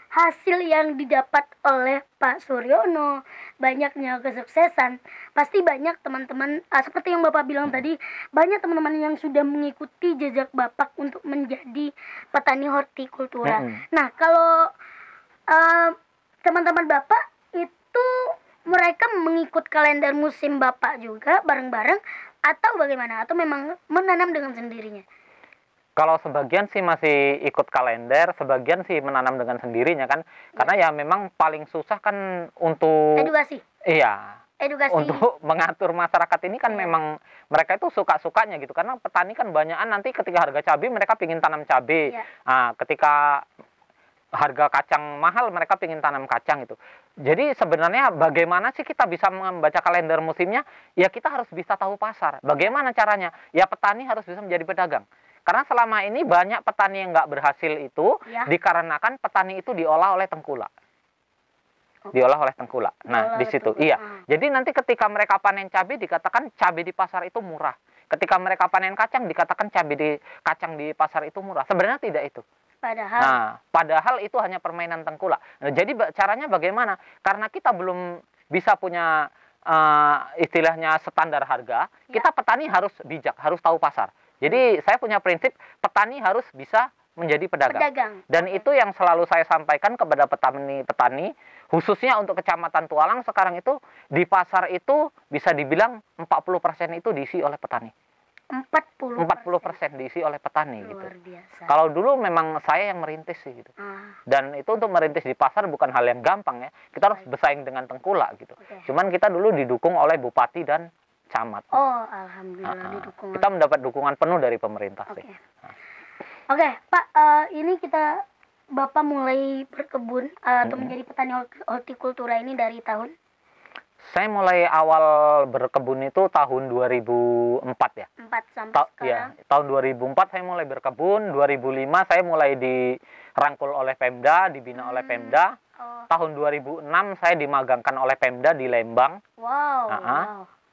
hasil yang didapat oleh Pak Suryono, banyaknya kesuksesan, pasti banyak teman-teman seperti yang Bapak bilang tadi, banyak teman-teman yang sudah mengikuti jejak Bapak untuk menjadi petani hortikultura. Nah, kalau teman-teman Bapak itu mereka mengikut kalender musim Bapak juga bareng-bareng atau bagaimana? Atau memang menanam dengan sendirinya? Kalau sebagian sih masih ikut kalender, sebagian sih menanam dengan sendirinya kan, karena ya memang paling susah kan untuk Edukasi. iya. Edukasi. Untuk mengatur masyarakat ini kan memang mereka itu suka-sukanya gitu, karena petani kan banyakan nanti ketika harga cabai mereka pingin tanam cabai. Iya. Nah, ketika harga kacang mahal mereka pingin tanam kacang itu. Jadi sebenarnya bagaimana sih kita bisa membaca kalender musimnya? Ya kita harus bisa tahu pasar. Bagaimana caranya? Ya petani harus bisa menjadi pedagang. Karena selama ini banyak petani yang nggak berhasil itu Ya. dikarenakan petani itu diolah oleh tengkulak. Diolah oleh tengkulak. Nah, Diolah di oleh situ. tengkulak. Iya. Jadi nanti ketika mereka panen cabai dikatakan cabai di pasar itu murah. Ketika mereka panen kacang dikatakan kacang di pasar itu murah. Sebenarnya tidak itu. Padahal Nah, padahal itu hanya permainan tengkulak. Nah, jadi caranya bagaimana? Karena kita belum bisa punya istilahnya standar harga, kita petani harus bijak, harus tahu pasar. Jadi saya punya prinsip petani harus bisa menjadi pedagang. Dan itu yang selalu saya sampaikan kepada petani-petani, khususnya untuk Kecamatan Tualang sekarang itu di pasar itu bisa dibilang 40% itu diisi oleh petani. 40% diisi oleh petani gitu. Luar biasa. Kalau dulu memang saya yang merintis sih gitu. Dan itu untuk merintis di pasar bukan hal yang gampang ya. Kita harus bersaing dengan tengkulak gitu. Oke. Cuman kita dulu didukung oleh bupati dan camat. Oh, alhamdulillah didukung. Kita mendapat dukungan penuh dari pemerintah Oke. sih. Oke, Pak, ini Bapak mulai berkebun atau menjadi petani hortikultura ini dari tahun? Saya mulai awal berkebun itu tahun 2004 ya. 4 sampai sekarang. Ya, tahun 2004 saya mulai berkebun, 2005 saya mulai dirangkul oleh Pemda, dibina oleh Pemda. Oh. Tahun 2006 saya dimagangkan oleh Pemda di Lembang. Wow. Nah,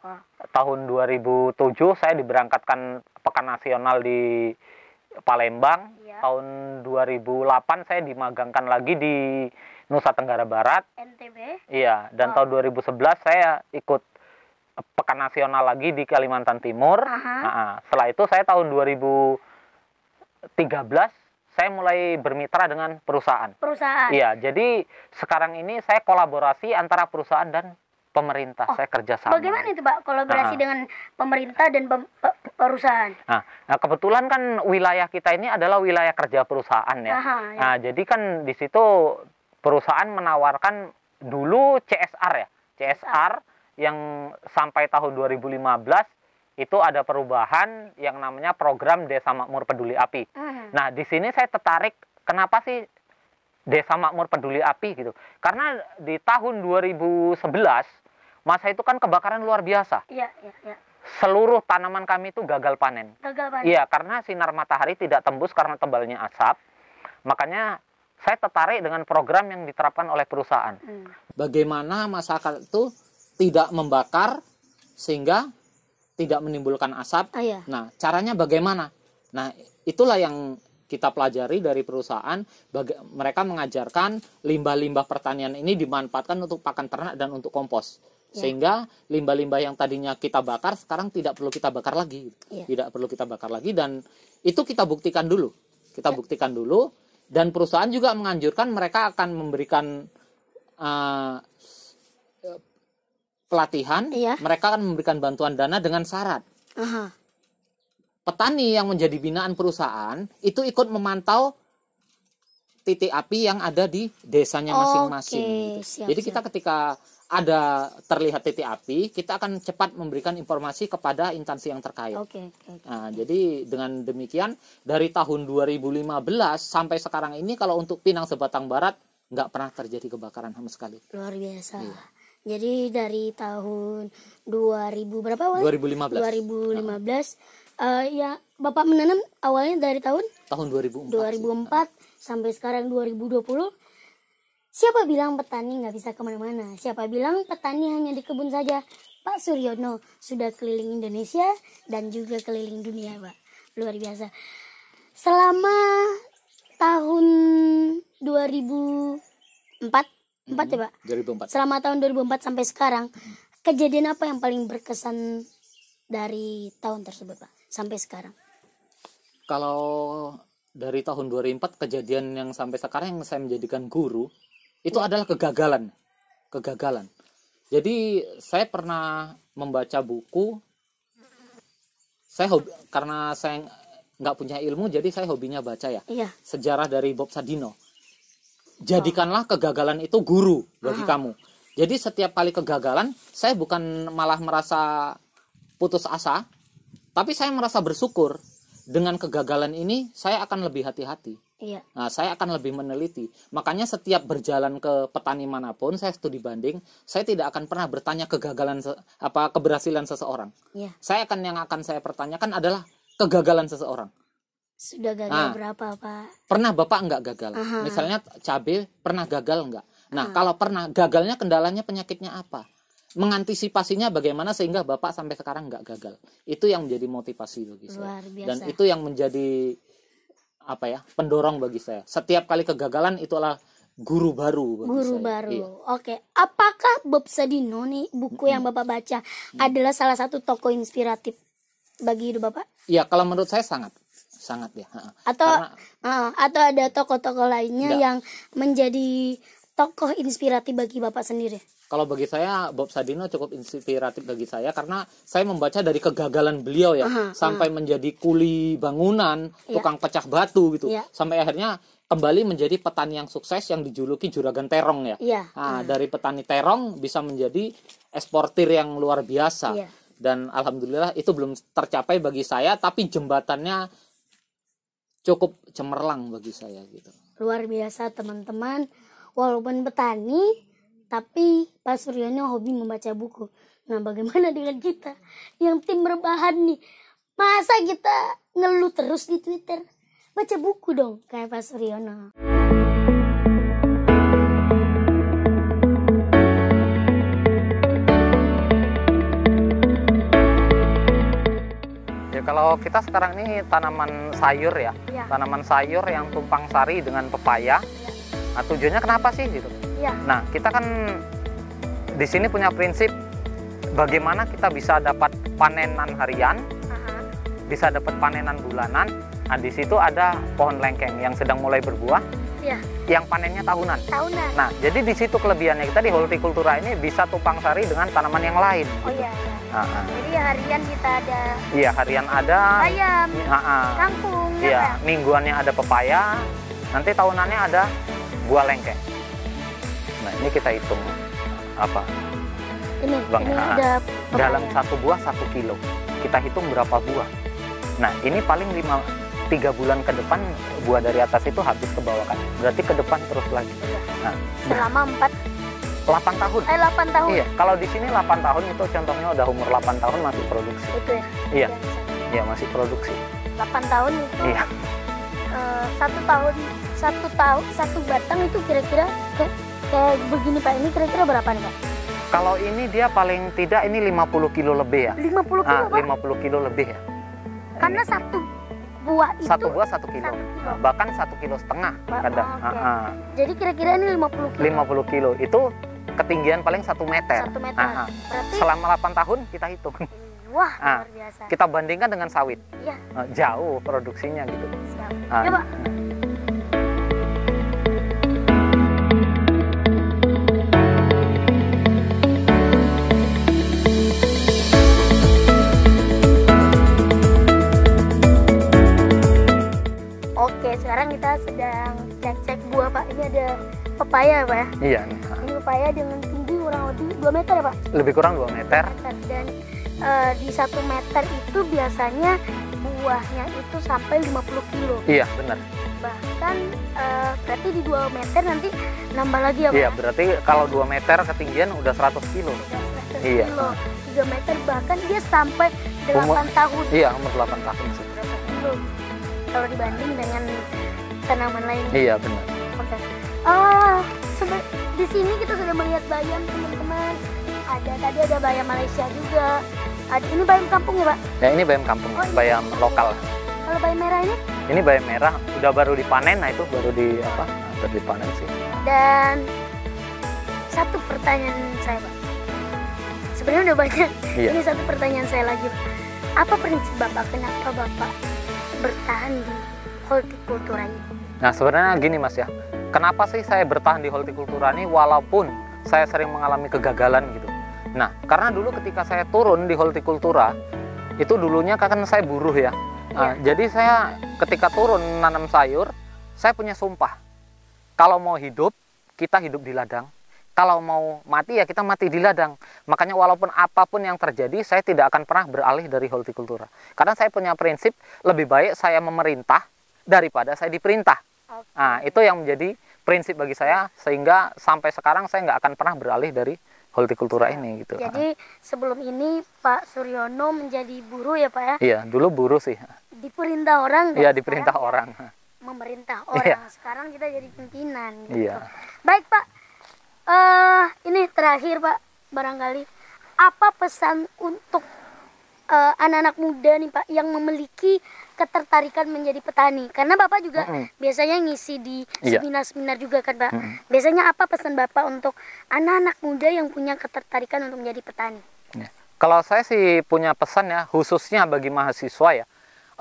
Wow. Tahun 2007 saya diberangkatkan Pekan Nasional di Palembang. Iya. Tahun 2008 saya dimagangkan lagi di Nusa Tenggara Barat. NTB. Iya, dan tahun 2011 saya ikut Pekan Nasional lagi di Kalimantan Timur. Nah, setelah itu saya tahun 2013 saya mulai bermitra dengan perusahaan. Perusahaan. Iya, jadi sekarang ini saya kolaborasi antara perusahaan dan pemerintah. Saya kerjasama. Bagaimana itu Pak kolaborasi dengan pemerintah dan perusahaan? Nah, kebetulan kan wilayah kita ini adalah wilayah kerja perusahaan ya. Ya. Nah, jadi kan di situ perusahaan menawarkan dulu CSR ya. CSR yang sampai tahun 2015 itu ada perubahan yang namanya program Desa Makmur Peduli Api. Nah, di sini saya tertarik, kenapa sih Desa Makmur Peduli Api gitu? Karena di tahun 2011, masa itu kan kebakaran luar biasa. Iya. Seluruh tanaman kami itu gagal panen. Gagal panen. Iya, karena sinar matahari tidak tembus karena tebalnya asap. Makanya saya tertarik dengan program yang diterapkan oleh perusahaan. Bagaimana masyarakat itu tidak membakar sehingga tidak menimbulkan asap. Iya. Nah, caranya bagaimana? Nah, itulah yang kita pelajari dari perusahaan. Mereka mengajarkan limbah-limbah pertanian ini dimanfaatkan untuk pakan ternak dan untuk kompos. Sehingga limbah-limbah yang tadinya kita bakar sekarang tidak perlu kita bakar lagi. Tidak perlu kita bakar lagi, dan itu kita buktikan dulu. Buktikan dulu, dan perusahaan juga menganjurkan mereka akan memberikan pelatihan, mereka akan memberikan bantuan dana dengan syarat. Petani yang menjadi binaan perusahaan itu ikut memantau titik api yang ada di desanya masing-masing. Jadi kita ketika ada terlihat titik api, kita akan cepat memberikan informasi kepada instansi yang terkait. Nah, jadi dengan demikian dari tahun 2015 sampai sekarang ini, kalau untuk Pinang Sebatang Barat nggak pernah terjadi kebakaran sama sekali. Luar biasa. Jadi dari tahun 2000 berapa awalnya? 2015. Ya, Bapak menanam awalnya dari tahun 2004 sampai sekarang 2020. Siapa bilang petani nggak bisa kemana-mana? Siapa bilang petani hanya di kebun saja? Pak Suryono sudah keliling Indonesia dan juga keliling dunia, Pak. Luar biasa. Selama tahun 2004 ya, Pak? 2004. Selama tahun 2004 sampai sekarang, kejadian apa yang paling berkesan dari tahun tersebut, Pak? Sampai sekarang. Kalau dari tahun 2004, kejadian yang sampai sekarang yang saya menjadikan guru, itu adalah kegagalan. Jadi saya pernah membaca buku, karena saya nggak punya ilmu, jadi saya hobinya baca ya. Sejarah dari Bob Sadino. Jadikanlah kegagalan itu guru bagi kamu. Jadi setiap kali kegagalan, saya bukan malah merasa putus asa, tapi saya merasa bersyukur. Dengan kegagalan ini, saya akan lebih hati-hati. Nah, saya akan lebih meneliti. Makanya setiap berjalan ke petani manapun, saya studi banding, saya tidak akan pernah bertanya keberhasilan seseorang. Yang akan saya pertanyakan adalah kegagalan seseorang. Sudah gagal berapa, Pak? Pernah Bapak nggak gagal? Misalnya cabai, pernah gagal nggak? Nah, kalau pernah, gagalnya kendalanya penyakitnya apa? Mengantisipasinya bagaimana sehingga Bapak sampai sekarang nggak gagal? Itu yang menjadi motivasi bagi saya. Dan itu yang menjadi pendorong bagi saya. Setiap kali kegagalan itulah guru baru bagi saya. Iya. Oke. Apakah Bob Sadino nih, buku yang Bapak baca, adalah salah satu tokoh inspiratif bagi hidup Bapak? Iya, kalau menurut saya sangat ya. Atau ada tokoh-tokoh lainnya yang menjadi tokoh inspiratif bagi Bapak sendiri? Kalau bagi saya, Bob Sadino cukup inspiratif bagi saya karena saya membaca dari kegagalan beliau ya, sampai menjadi kuli bangunan, tukang pecah batu gitu, sampai akhirnya kembali menjadi petani yang sukses yang dijuluki Juragan Terong ya. Nah, dari petani terong bisa menjadi eksportir yang luar biasa. Dan alhamdulillah itu belum tercapai bagi saya, tapi jembatannya cukup cemerlang bagi saya gitu. Luar biasa teman-teman, walaupun petani, tapi Pak Suryono hobi membaca buku. Nah, bagaimana dengan kita yang tim rebahan nih? Masa kita ngeluh terus di Twitter? Baca buku dong, kayak Pak Suryono. Ya, kalau kita sekarang ini tanaman sayur ya. Tanaman sayur yang tumpang sari dengan pepaya. Nah, tujuannya kenapa sih gitu? Nah, kita kan di sini punya prinsip bagaimana kita bisa dapat panenan harian, bisa dapat panenan bulanan. Nah, di situ ada pohon lengkeng yang sedang mulai berbuah, yang panennya tahunan. Nah, jadi di situ kelebihannya kita di hortikultura ini bisa tumpang sari dengan tanaman yang lain. Jadi harian kita ada. Iya, harian ada. Ayam, kangkung. Iya, mingguannya ada pepaya, nanti tahunannya ada buah lengkeng. Nah, ini kita hitung Ini ada dalam satu buah 1 kilo. kita hitung berapa buah. Nah, ini paling 3 bulan ke depan buah dari atas itu habis ke bawah kan. Berarti ke depan terus lagi. Nah, Selama 8 tahun. 8 tahun. Iya, kalau di sini 8 tahun itu contohnya udah umur 8 tahun masih produksi. Itu ya. Iya. Yang saya- Iya, masih produksi. 8 tahun itu. Iya. 1 batang itu kira-kira kayak begini Pak. Ini kira-kira berapa nih Pak? Kalau ini dia paling tidak ini 50 kilo lebih ya. 50 kilo Pak. 50 kilo lebih ya. Karena Ini. satu buah itu Satu buah 1 kilo. 1 kilo. Nah, bahkan 1,5 kilo kadang. Oke. Jadi kira-kira ini 50 kilo. 50 kilo itu ketinggian paling 1 meter. 1 meter. Berarti Selama 8 tahun kita hitung. wah, Ah, luar biasa. Kita bandingkan dengan sawit. Iya, Jauh produksinya gitu. siap. Ah. Coba. Oke, sekarang kita sedang cek-cek buah Pak. Ini ada pepaya Pak ya. Iya. Ini pepaya dengan tinggi kurang lebih 2 meter ya Pak. Lebih kurang 2 meter. Dan di 1 meter itu biasanya buahnya itu sampai 50 kilo. Iya, benar. Bahkan berarti di 2 meter nanti nambah lagi ya Pak? Iya, berarti kalau 2 meter ketinggian udah 100 kilo. Udah 100 Iya. kilo. 3 meter bahkan dia sampai 8 tahun. Iya, umur 8 tahun sih. Berapa kilo? Kalau dibanding dengan tanaman lain. Iya, benar. Oke. Di sini kita sudah melihat bayam teman-teman. Tadi ada bayam Malaysia juga. Ini bayam kampung ya Pak? Ya, ini bayam kampung, Oh, ini bayam lokal. Kalau bayam merah ini? Ini bayam merah, udah baru dipanen, nah itu baru baru dipanen sih. Dan satu pertanyaan saya Pak. Sebenarnya udah banyak. Iya. Ini satu pertanyaan saya lagi Pak. Apa prinsip Bapak? Kenapa Bapak bertahan di hortikultura ini? Nah, sebenarnya gini Mas ya, kenapa sih saya bertahan di hortikultura ini walaupun saya sering mengalami kegagalan gitu. Nah, karena dulu ketika saya turun di hortikultura, itu dulunya kan saya buruh ya. Nah, jadi saya ketika turun nanam sayur, saya punya sumpah. Kalau mau hidup, kita hidup di ladang. Kalau mau mati ya kita mati di ladang. Makanya walaupun apapun yang terjadi, saya tidak akan pernah beralih dari hortikultura. Karena saya punya prinsip, lebih baik saya memerintah daripada saya diperintah. Oke. Nah, itu yang menjadi prinsip bagi saya, sehingga sampai sekarang saya nggak akan pernah beralih dari hortikultura ini gitu. Jadi sebelum ini Pak Suryono menjadi buruh ya Pak ya? Iya, dulu buruh sih. Diperintah orang. Iya, dan diperintah sekarang orang. memerintah orang. Iya. Sekarang kita jadi pimpinan. Gitu. Iya. Baik Pak. Ini terakhir Pak, barangkali apa pesan untuk anak-anak muda nih Pak yang memiliki ketertarikan menjadi petani? Karena Bapak juga biasanya ngisi di Iya. seminar-seminar juga kan Pak. Biasanya apa pesan Bapak untuk anak-anak muda yang punya ketertarikan untuk menjadi petani? Ya. Kalau saya sih punya pesan ya, khususnya bagi mahasiswa ya,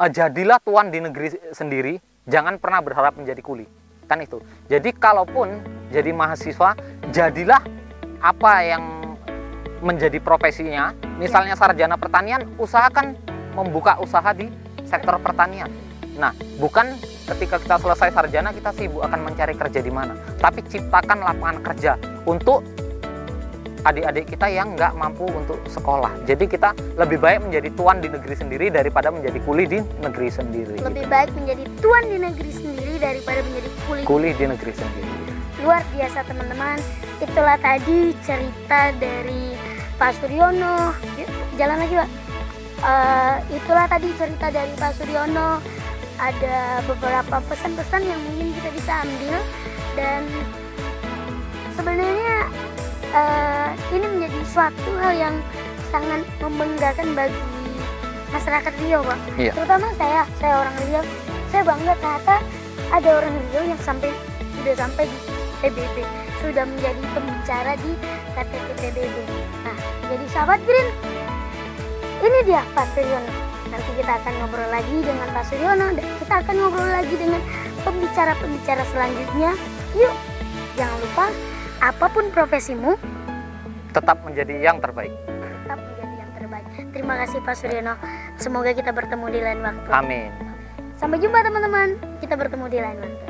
jadilah tuan di negeri sendiri, jangan pernah berharap menjadi kuli. Kan itu. Jadi kalaupun jadi mahasiswa, jadilah apa yang menjadi profesinya. Misalnya sarjana pertanian, usahakan membuka usaha di sektor pertanian. Nah, bukan ketika kita selesai sarjana kita sibuk akan mencari kerja di mana, tapi ciptakan lapangan kerja untuk adik-adik kita yang nggak mampu untuk sekolah. Jadi kita lebih baik menjadi tuan di negeri sendiri daripada menjadi kuli di negeri sendiri. Lebih baik menjadi tuan di negeri sendiri daripada menjadi Kuli di negeri sendiri. Luar biasa teman-teman. Itulah tadi cerita dari Pak Suryono. Yuk, jalan lagi Pak. Itulah tadi cerita dari Pak Suryono. Ada beberapa pesan-pesan yang mungkin kita bisa ambil, dan sebenarnya ini menjadi suatu hal yang sangat membanggakan bagi masyarakat Riau Pak. Iya. Terutama saya orang Riau. Saya bangga ternyata ada orang Riau yang sudah sampai di PBB, sudah menjadi pembicara di KTT PBB. Nah, jadi sahabat Green, ini dia Pak Suryono. Nanti kita akan ngobrol lagi dengan Pak Suryono, dan kita akan ngobrol lagi dengan pembicara-pembicara selanjutnya. Yuk, jangan lupa, apapun profesimu, Tetap menjadi yang terbaik. tetap menjadi yang terbaik. Terima kasih Pak Suryono. Semoga kita bertemu di lain waktu. Amin. Sampai jumpa teman-teman. Kita bertemu di lain waktu.